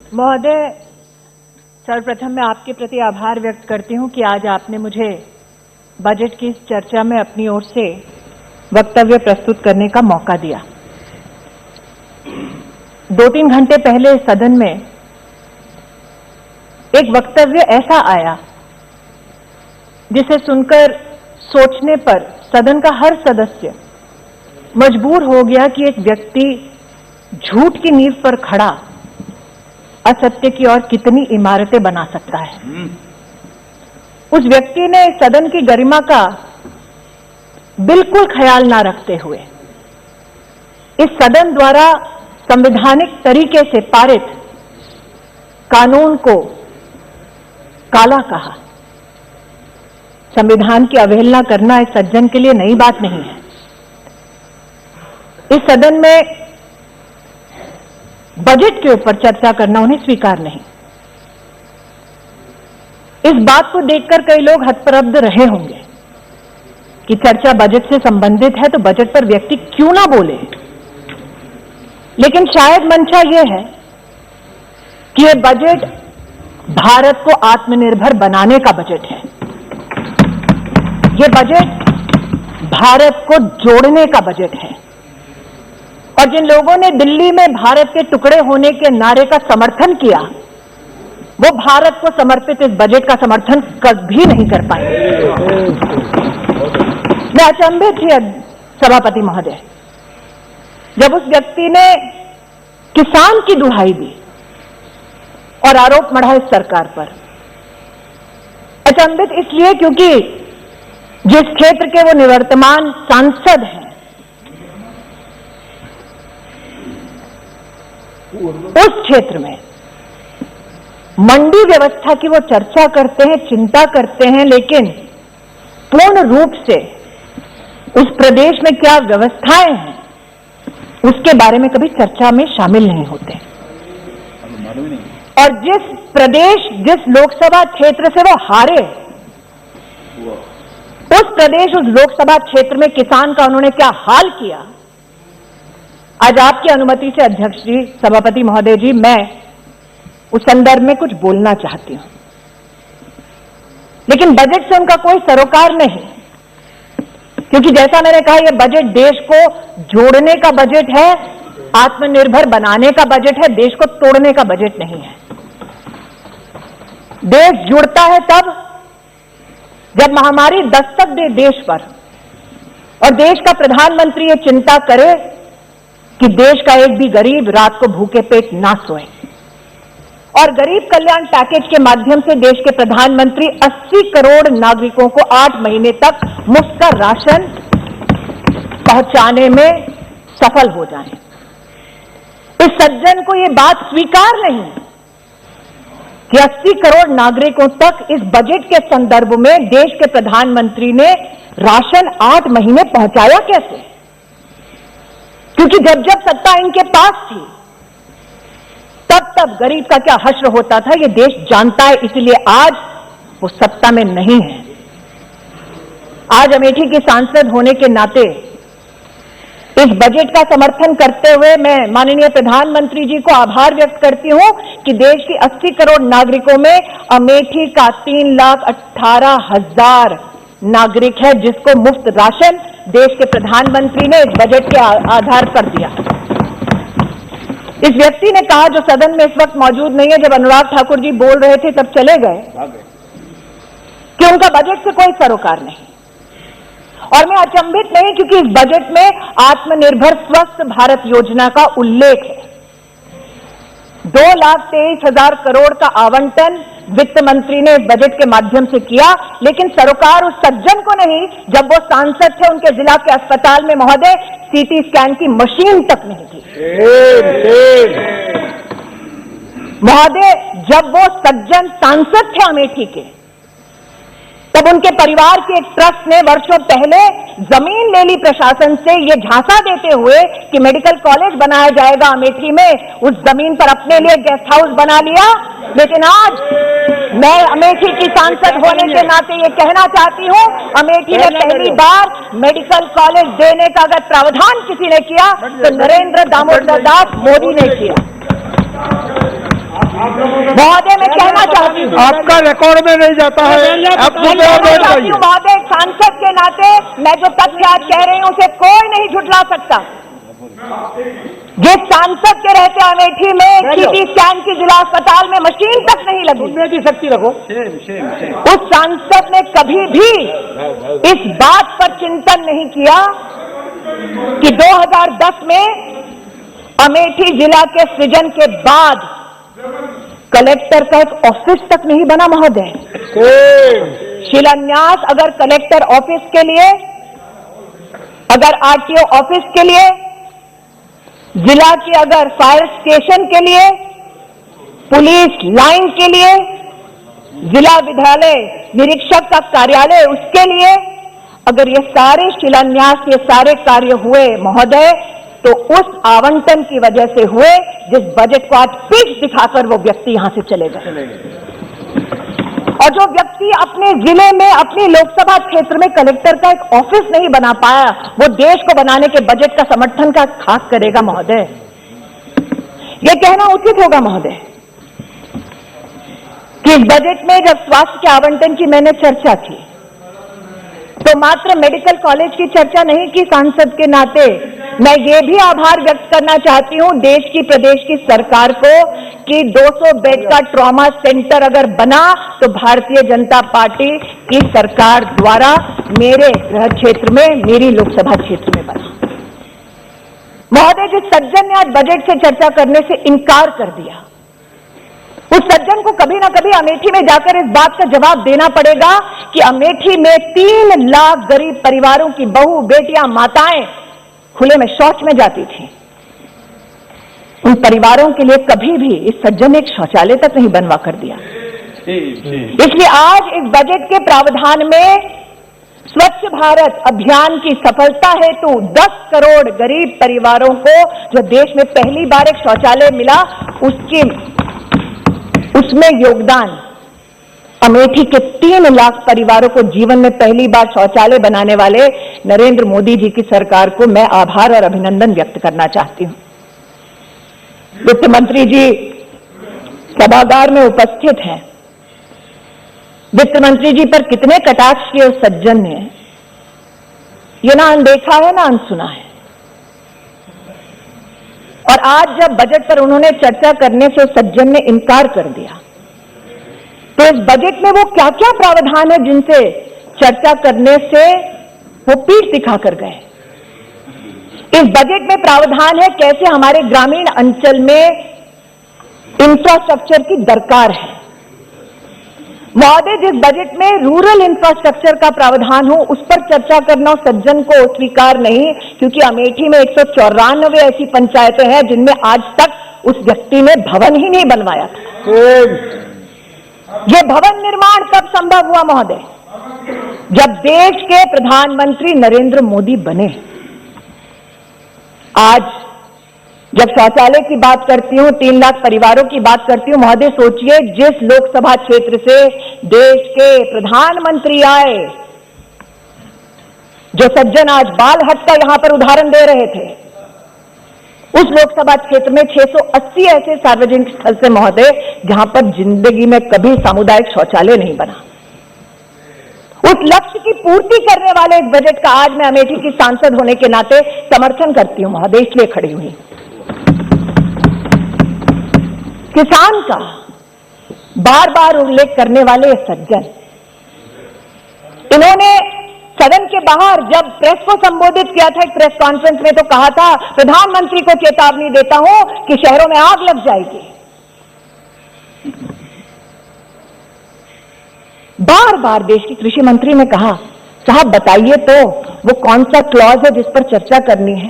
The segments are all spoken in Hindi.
महोदय, सर्वप्रथम मैं आपके प्रति आभार व्यक्त करती हूं कि आज आपने मुझे बजट की इस चर्चा में अपनी ओर से वक्तव्य प्रस्तुत करने का मौका दिया। 2-3 घंटे पहले सदन में एक वक्तव्य ऐसा आया जिसे सुनकर सोचने पर सदन का हर सदस्य मजबूर हो गया कि एक व्यक्ति झूठ की नींव पर खड़ा असत्य की और कितनी इमारतें बना सकता है। उस व्यक्ति ने सदन की गरिमा का बिल्कुल ख्याल ना रखते हुए इस सदन द्वारा संवैधानिक तरीके से पारित कानून को काला कहा। संविधान की अवहेलना करना इस सज्जन के लिए नई बात नहीं है। इस सदन में बजट के ऊपर चर्चा करना उन्हें स्वीकार नहीं। इस बात को देखकर कई लोग हतप्रभ रहे होंगे कि चर्चा बजट से संबंधित है तो बजट पर व्यक्ति क्यों ना बोले। लेकिन शायद मंशा यह है कि यह बजट भारत को आत्मनिर्भर बनाने का बजट है। यह बजट भारत को जोड़ने का बजट है। और जिन लोगों ने दिल्ली में भारत के टुकड़े होने के नारे का समर्थन किया, वो भारत को समर्पित इस बजट का समर्थन कभी नहीं कर पाए। मैं अचंभित थी सभापति महोदय जब उस व्यक्ति ने किसान की दुहाई दी और आरोप मढ़ा इस सरकार पर। अचंभित इसलिए क्योंकि जिस क्षेत्र के वो निवर्तमान सांसद हैं, उस क्षेत्र में मंडी व्यवस्था की वो चर्चा करते हैं, चिंता करते हैं, लेकिन पूर्ण रूप से उस प्रदेश में क्या व्यवस्थाएं हैं उसके बारे में कभी चर्चा में शामिल नहीं होते। और जिस प्रदेश, जिस लोकसभा क्षेत्र से वो हारे, उस प्रदेश, उस लोकसभा क्षेत्र में किसान का उन्होंने क्या हाल किया, आज आपकी अनुमति से अध्यक्ष जी, सभापति महोदय जी, मैं उस संदर्भ में कुछ बोलना चाहती हूं। लेकिन बजट से उनका कोई सरोकार नहीं, क्योंकि जैसा मैंने कहा, यह बजट देश को जोड़ने का बजट है, आत्मनिर्भर बनाने का बजट है, देश को तोड़ने का बजट नहीं है। देश जुड़ता है तब जब महामारी दस्तक दे देश पर और देश का प्रधानमंत्री ये चिंता करे कि देश का एक भी गरीब रात को भूखे पेट ना सोए। और गरीब कल्याण पैकेज के माध्यम से देश के प्रधानमंत्री 80 करोड़ नागरिकों को 8 महीने तक मुफ्त का राशन पहुंचाने में सफल हो जाएं। इस सज्जन को यह बात स्वीकार नहीं कि 80 करोड़ नागरिकों तक इस बजट के संदर्भ में देश के प्रधानमंत्री ने राशन 8 महीने पहुंचाया कैसे। क्योंकि जब जब सत्ता इनके पास थी तब तब गरीब का क्या हश्र होता था ये देश जानता है, इसलिए आज वो सत्ता में नहीं है। आज अमेठी के सांसद होने के नाते इस बजट का समर्थन करते हुए मैं माननीय प्रधानमंत्री जी को आभार व्यक्त करती हूं कि देश की 80 करोड़ नागरिकों में अमेठी का 3,18,000 नागरिक है जिसको मुफ्त राशन देश के प्रधानमंत्री ने इस बजट के आधार पर दिया। इस व्यक्ति ने कहा, जो सदन में इस वक्त मौजूद नहीं है, जब अनुराग ठाकुर जी बोल रहे थे तब चले गए, कि उनका बजट से कोई सरोकार नहीं। और मैं अचंभित नहीं, क्योंकि इस बजट में आत्मनिर्भर स्वस्थ भारत योजना का उल्लेख है। 2,23,000 करोड़ का आवंटन वित्त मंत्री ने इस बजट के माध्यम से किया, लेकिन सरोकार उस सज्जन को नहीं जब वो सांसद थे, उनके जिला के अस्पताल में महोदय सीटी स्कैन की मशीन तक नहीं थी। महोदय, जब वो सज्जन सांसद थे अमेठी के, तब उनके परिवार के एक ट्रस्ट ने वर्षों पहले जमीन ले ली प्रशासन से, ये झांसा देते हुए कि मेडिकल कॉलेज बनाया जाएगा अमेठी में। उस जमीन पर अपने लिए गेस्ट हाउस बना लिया। लेकिन आज मैं अमेठी की सांसद होने के नाते ये कहना चाहती हूं, अमेठी में पहली बार मेडिकल कॉलेज देने का अगर प्रावधान किसी ने किया तो नरेंद्र दामोदर दास मोदी ने किया। महोदय मैं कहना चाहती हूँ, आपका रिकॉर्ड में नहीं जाता है, आप महोदय एक सांसद के नाते मैं जो तथ्य आज कह रही हूँ उसे कोई नहीं झुठला सकता। जिस सांसद के रहते अमेठी में सीटी स्कैन की जिला अस्पताल में मशीन तक नहीं लगी, शक्ति रखो, उस सांसद ने कभी भी इस बात पर चिंतन नहीं किया कि 2010 में अमेठी जिला के सृजन के बाद कलेक्टर का एक ऑफिस तक नहीं बना। महोदय शिलान्यास अगर कलेक्टर ऑफिस के लिए, अगर आरटीओ ऑफिस के लिए, जिला की अगर फायर स्टेशन के लिए, पुलिस लाइन के लिए, जिला विद्यालय निरीक्षक का कार्यालय उसके लिए, अगर ये सारे शिलान्यास, ये सारे कार्य हुए महोदय, तो उस आवंटन की वजह से हुए जिस बजट को आज पीठ दिखाकर वो व्यक्ति यहां से चले गए। और जो व्यक्ति अपने जिले में, अपनी लोकसभा क्षेत्र में कलेक्टर का एक ऑफिस नहीं बना पाया, वो देश को बनाने के बजट का समर्थन का खाक करेगा। महोदय ये कहना उचित होगा महोदय कि इस बजट में जब स्वास्थ्य के आवंटन की मैंने चर्चा की तो मात्र मेडिकल कॉलेज की चर्चा नहीं की। सांसद के नाते मैं ये भी आभार व्यक्त करना चाहती हूं देश की, प्रदेश की सरकार को कि 200 बेड का ट्रॉमा सेंटर अगर बना तो भारतीय जनता पार्टी की सरकार द्वारा मेरे गृह क्षेत्र में, मेरी लोकसभा क्षेत्र में बना। महोदय जिस सज्जन ने आज बजट से चर्चा करने से इनकार कर दिया, उस सज्जन को कभी ना कभी अमेठी में जाकर इस बात का जवाब देना पड़ेगा कि अमेठी में 3 लाख गरीब परिवारों की बहू, बेटियां, माताएं खुले में शौच में जाती थी। उन परिवारों के लिए कभी भी इस सज्जन ने एक शौचालय तक नहीं बनवा कर दिया। इसलिए आज इस बजट के प्रावधान में स्वच्छ भारत अभियान की सफलता हेतु 10 करोड़ गरीब परिवारों को जो देश में पहली बार एक शौचालय मिला, उसमें योगदान अमेठी के 3 लाख परिवारों को जीवन में पहली बार शौचालय बनाने वाले नरेंद्र मोदी जी की सरकार को मैं आभार और अभिनंदन व्यक्त करना चाहती हूं। वित्त मंत्री जी सभागार में उपस्थित हैं। वित्त मंत्री जी पर कितने कटाक्ष किए उस सज्जन ने, ये ना अनदेखा है ना अनसुना है। और आज जब बजट पर उन्होंने चर्चा करने से उस सज्जन ने इनकार कर दिया, तो इस बजट में वो क्या क्या प्रावधान है जिनसे चर्चा करने से वो पीठ दिखाकर गए। इस बजट में प्रावधान है कैसे हमारे ग्रामीण अंचल में इंफ्रास्ट्रक्चर की दरकार है। महोदय जिस बजट में रूरल इंफ्रास्ट्रक्चर का प्रावधान हो उस पर चर्चा करना सज्जन को स्वीकार नहीं, क्योंकि अमेठी में 194 ऐसी पंचायतें हैं जिनमें आज तक उस व्यक्ति ने भवन ही नहीं बनवाया था। ये भवन निर्माण कब संभव हुआ महोदय? जब देश के प्रधानमंत्री नरेंद्र मोदी बने। आज जब शौचालय की बात करती हूं, 3 लाख परिवारों की बात करती हूं, महोदय सोचिए जिस लोकसभा क्षेत्र से देश के प्रधानमंत्री आए, जो सज्जन आज बाल हट का यहां पर उदाहरण दे रहे थे, उस लोकसभा क्षेत्र में 680 ऐसे सार्वजनिक स्थल से महोदय जहां पर जिंदगी में कभी सामुदायिक शौचालय नहीं बना। उस लक्ष्य की पूर्ति करने वाले इस बजट का आज मैं अमेठी की सांसद होने के नाते समर्थन करती हूं महोदय, इसलिए खड़ी हुई। किसान का बार बार उल्लेख करने वाले सज्जन, इन्होंने सदन के बाहर जब प्रेस को संबोधित किया था, एक प्रेस कॉन्फ्रेंस में, तो कहा था प्रधानमंत्री को चेतावनी देता हूं कि शहरों में आग लग जाएगी। बार बार देश की कृषि मंत्री ने कहा साहब बताइए तो वो कौन सा क्लॉज है जिस पर चर्चा करनी है।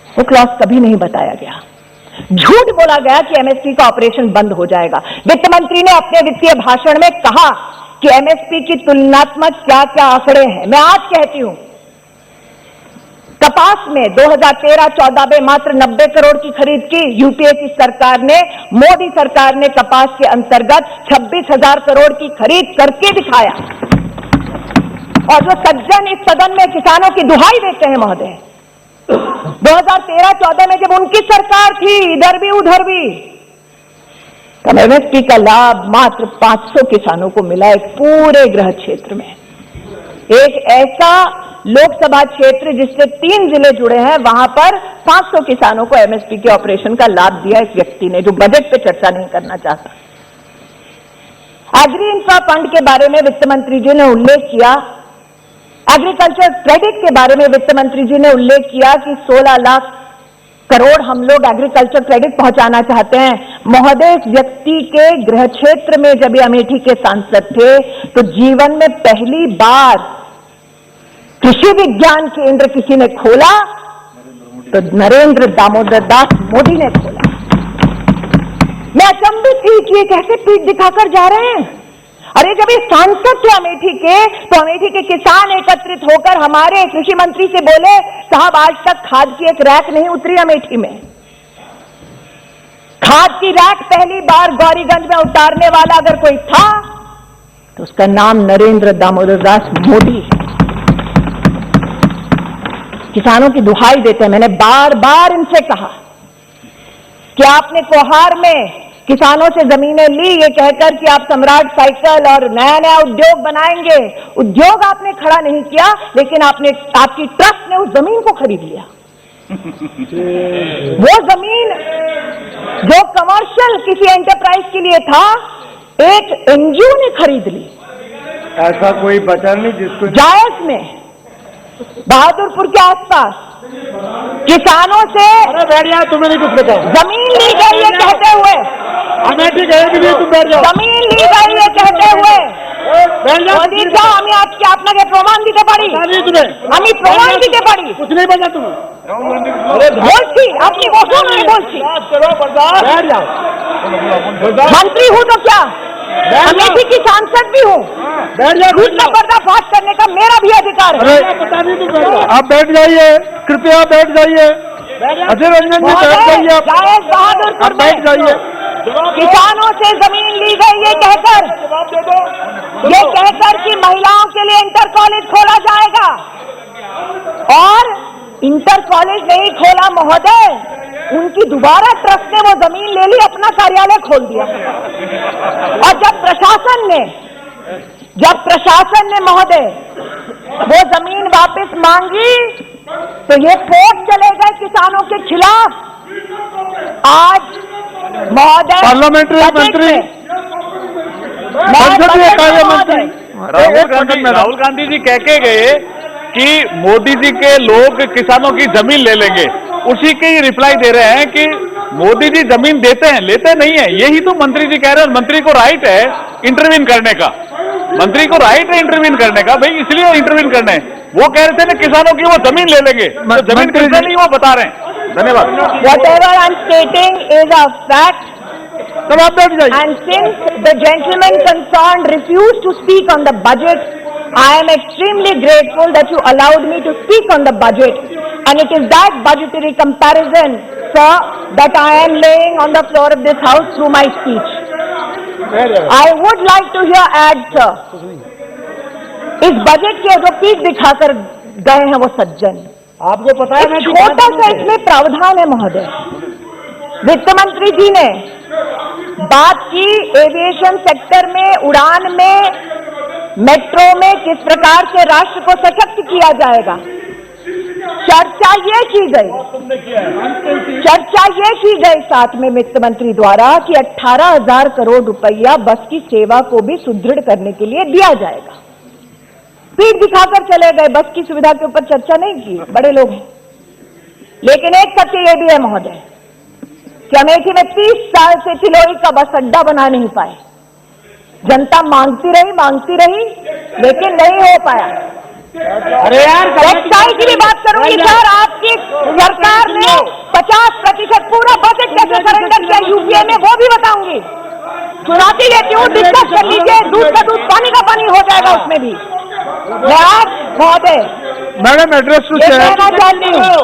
वो क्लॉज कभी नहीं बताया गया। झूठ बोला गया कि एमएसपी का ऑपरेशन बंद हो जाएगा। वित्त मंत्री ने अपने वित्तीय भाषण में कहा कि एमएसपी की तुलनात्मक क्या क्या आंकड़े हैं। मैं आज कहती हूं कपास में 2013-14 में मात्र 90 करोड़ की खरीद की यूपीए की सरकार ने, मोदी सरकार ने कपास के अंतर्गत 26,000 करोड़ की खरीद करके दिखाया। और जो सज्जन इस सदन में किसानों की दुहाई देते हैं महोदय, 2013-14 में जब उनकी सरकार थी, इधर भी उधर भी, कम एमएसपी का लाभ मात्र 500 किसानों को मिला एक पूरे गृह क्षेत्र में। एक ऐसा लोकसभा क्षेत्र जिससे 3 जिले जुड़े हैं, वहां पर 500 किसानों को एमएसपी के ऑपरेशन का लाभ दिया इस व्यक्ति ने, जो बजट पे चर्चा नहीं करना चाहता। एग्री इंफ्रा फंड के बारे में वित्त मंत्री जी ने उल्लेख किया, एग्रीकल्चर क्रेडिट के बारे में वित्त मंत्री जी ने उल्लेख किया कि 16 लाख करोड़ हम लोग एग्रीकल्चर क्रेडिट पहुंचाना चाहते हैं। महोदय, इस व्यक्ति के गृह क्षेत्र में जब ये अमेठी के सांसद थे तो जीवन में पहली बार कृषि विज्ञान केंद्र किसी ने खोला तो नरेंद्र दामोदर दास मोदी ने खोला। मैं अचंभित थी कि ये कैसे पीठ दिखाकर जा रहे हैं। अरे जब ये सांसद थे अमेठी के, तो अमेठी के किसान एकत्रित होकर हमारे कृषि मंत्री से बोले, साहब आज तक खाद की एक रैक नहीं उतरी अमेठी में। खाद की रैक पहली बार गौरीगंज में उतारने वाला अगर कोई था तो उसका नाम नरेंद्र दामोदर दास मोदी है। किसानों की दुहाई देते हैं, मैंने बार बार इनसे कहा कि आपने कोहार में किसानों से जमीनें ली ये कहकर कि आप सम्राट साइकिल और नया नया उद्योग बनाएंगे। उद्योग आपने खड़ा नहीं किया, लेकिन आपकी ट्रस्ट ने उस जमीन को खरीद लिया। वो जमीन जो कमर्शियल किसी एंटरप्राइज के लिए था, एक एनजीओ ने खरीद ली। ऐसा कोई बचा नहीं जिसको जायज में बहादुरपुर के आसपास किसानों से तुम्हें नहीं कुछ बचा। जमीन ली गई ये कहते हुए, अमेठी गए भी नहीं, तुम बैठ जाओ। जमीन ली गई ये कहते हुए मोदी साहब আমি আজকে আপনাকে প্রমাণ দিতে পারি, আমি প্রমাণ দিতে পারি। कुछ नहीं बचा तुम्हें, বলছি আপনি বসুন, আমি বলছি बैठ जाओ। मंत्री हूँ तो क्या, अमेठी की सांसद भी हूँ। बैठ जाओ, झूठ का पर्दाफाश करने का मेरा भी अधिकार है। आप बैठ जाइए, कृपया बैठ जाइए। अजय रंजन जी बैठ जाइए, जायज बहादुरपुर आप बैठ जाइए। किसानों से जमीन ली गई ये कहकर कि महिलाओं के लिए इंटर कॉलेज खोला जाएगा, और इंटर कॉलेज नहीं खोला महोदय, उनकी दोबारा ट्रस्ट ने वो जमीन ले ली, अपना कार्यालय खोल दिया। और जब प्रशासन ने महोदय वो जमीन वापस मांगी तो ये कोर्ट चले गए किसानों के खिलाफ। आज महोदय पार्लियामेंट्री मंत्री, संसदीय कार्य मंत्री राहुल गांधी जी कह के गए कि मोदी जी के लोग किसानों की जमीन ले लेंगे, उसी के ही रिप्लाई दे रहे हैं कि मोदी जी जमीन देते हैं, लेते नहीं है। यही तो मंत्री जी कह रहे हैं। मंत्री को राइट है इंटरवीन करने का, मंत्री को राइट है इंटरवीन करने का, भाई इसलिए इंटरवीन करने। वो कह रहे थे ना किसानों की वो जमीन ले लेंगे, तो जमीन किसने ली वो बता रहे हैं। धन्यवाद। Whatever I'm stating is a fact. तब आप बैठ जाइए। And since the gentleman concerned refused to speak on the budget, I am extremely grateful that you allowed me to speak on the budget. And it is that budgetary comparison, sir, that I am laying on the floor of this house through my speech. I would like to hear add, sir. इस बजट के जो पीठ दिखाकर गए हैं वो सज्जन, आपको पता है एक छोटा सा इसमें प्रावधान है महोदय। वित्त मंत्री जी ने बात की एविएशन सेक्टर में, उड़ान में, मेट्रो में किस प्रकार से राष्ट्र को सशक्त किया जाएगा। चर्चा ये की गई साथ में वित्त मंत्री द्वारा कि 18,000 करोड़ रुपया बस की सेवा को भी सुदृढ़ करने के लिए दिया जाएगा। पीठ दिखाकर चले गए, बस की सुविधा के ऊपर चर्चा नहीं की, बड़े लोग हैं। लेकिन एक सत्य ये भी है महोदय कि अमेठी में 30 साल से चिलोई का बस अड्डा बना नहीं पाए। जनता मांगती रही लेकिन नहीं हो पाया। अरे यार, टेक्सटाइल की भी बात करूंगी सर। आपकी सरकार ने 50% पूरा बजट कैसे सरेंडर किया यूपीए में, वो भी बताऊंगी। सुनाती रहती हूँ, डिस्कस कर लीजिए। दूध का दूध, पानी का पानी हो जाएगा उसमें भी। मैं आज महोदय मैडम एड्रेस टू ये कहना चाहती हूँ।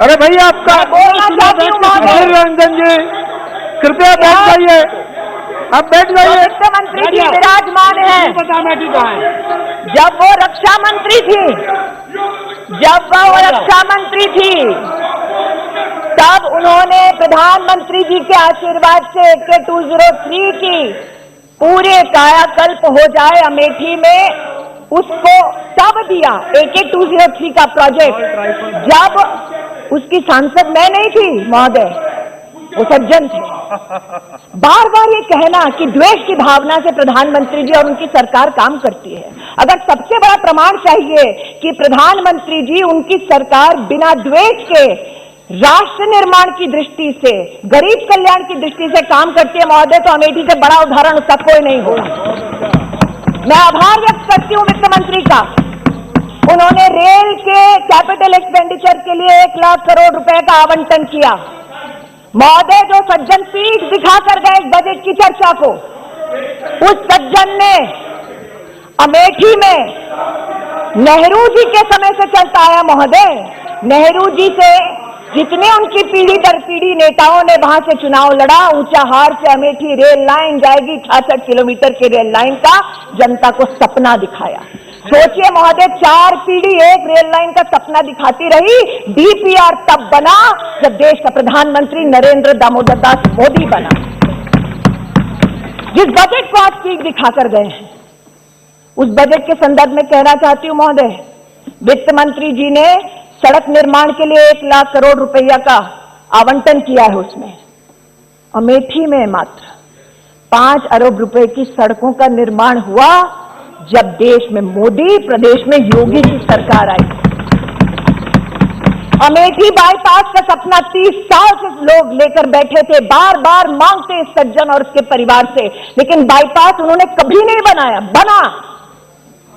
अरे भैया आपका बोलना चाहती हूँ महोदय, अजय रंजन जी कृपया बैठ जाइए, आप बैठ जाइए। वित्त मंत्री जी विराजमान है। जब वो रक्षा मंत्री थी, तब जब उन्होंने प्रधानमंत्री जी के आशीर्वाद से AK-203 की पूरे कायाकल्प हो जाए अमेठी में, उसको तब दिया AK-203 का प्रोजेक्ट, जब उसकी सांसद मैं नहीं थी महोदय, वो सज्जन थे। बार बार ये कहना कि द्वेष की भावना से प्रधानमंत्री जी और उनकी सरकार काम करती है। अगर सबसे बड़ा प्रमाण चाहिए कि प्रधानमंत्री जी, उनकी सरकार बिना द्वेष के राष्ट्र निर्माण की दृष्टि से, गरीब कल्याण की दृष्टि से काम करती है महोदय, तो अमेठी से बड़ा उदाहरण उसका कोई नहीं होगा। मैं आभार व्यक्त करती हूं वित्त मंत्री का। उन्होंने रेल के कैपिटल एक्सपेंडिचर के लिए 1 लाख करोड़ रुपए का आवंटन किया। महोदय, जो सज्जन पीठ दिखाकर गए इस बजट की चर्चा को, उस सज्जन ने अमेठी में नेहरू जी के समय से चलता आया महोदय, नेहरू जी से जितने उनकी पीढ़ी दर पीढ़ी नेताओं ने वहां से चुनाव लड़ा, ऊंचाहार से अमेठी रेल लाइन जाएगी, 66 किलोमीटर की रेल लाइन का जनता को सपना दिखाया। सोचिए महोदय, 4 पीढ़ी एक रेल लाइन का सपना दिखाती रही। DPR तब बना जब देश का प्रधानमंत्री नरेंद्र दामोदर दास मोदी बना। जिस बजट को आप पीठ दिखाकर गए हैं, उस बजट के संदर्भ में कहना चाहती हूं महोदय, वित्त मंत्री जी ने सड़क निर्माण के लिए 1 लाख करोड़ रुपया का आवंटन किया है। उसमें अमेठी में मात्र 5 अरब रुपए की सड़कों का निर्माण हुआ जब देश में मोदी, प्रदेश में योगी की सरकार आई। अमेठी बाईपास का सपना 30 साल से लोग लेकर बैठे थे, बार बार मांगते इस सज्जन और उसके परिवार से, लेकिन बाईपास उन्होंने कभी नहीं बनाया। बना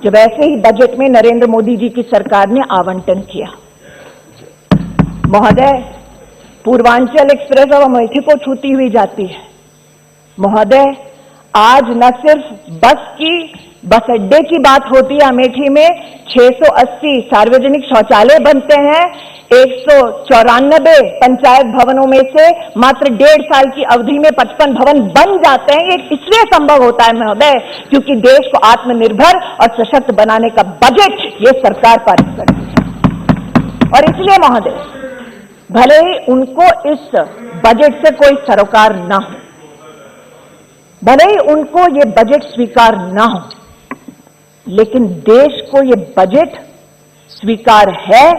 जब ऐसे ही बजट में नरेंद्र मोदी जी की सरकार ने आवंटन किया। महोदय, पूर्वांचल एक्सप्रेस अब अमेठी को छूती हुई जाती है। महोदय, आज न सिर्फ बस अड्डे की बात होती है, अमेठी में 680 सार्वजनिक शौचालय बनते हैं। 194 पंचायत भवनों में से मात्र 1.5 साल की अवधि में 55 भवन बन जाते हैं। ये इसलिए संभव होता है महोदय, क्योंकि देश को आत्मनिर्भर और सशक्त बनाने का बजट ये सरकार पारित करती है। और इसलिए महोदय, भले ही उनको इस बजट से कोई सरोकार ना हो, भले ही उनको ये बजट स्वीकार ना हो, लेकिन देश को ये बजट स्वीकार है,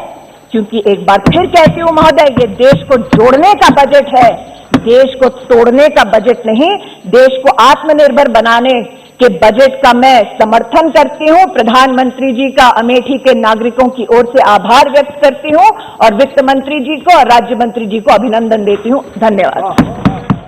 क्योंकि एक बार फिर कहती हूं महोदय, ये देश को जोड़ने का बजट है, देश को तोड़ने का बजट नहीं। देश को आत्मनिर्भर बनाने के बजट का मैं समर्थन करती हूं। प्रधानमंत्री जी का अमेठी के नागरिकों की ओर से आभार व्यक्त करती हूं और वित्त मंत्री जी को और राज्य मंत्री जी को अभिनंदन देती हूं। धन्यवाद।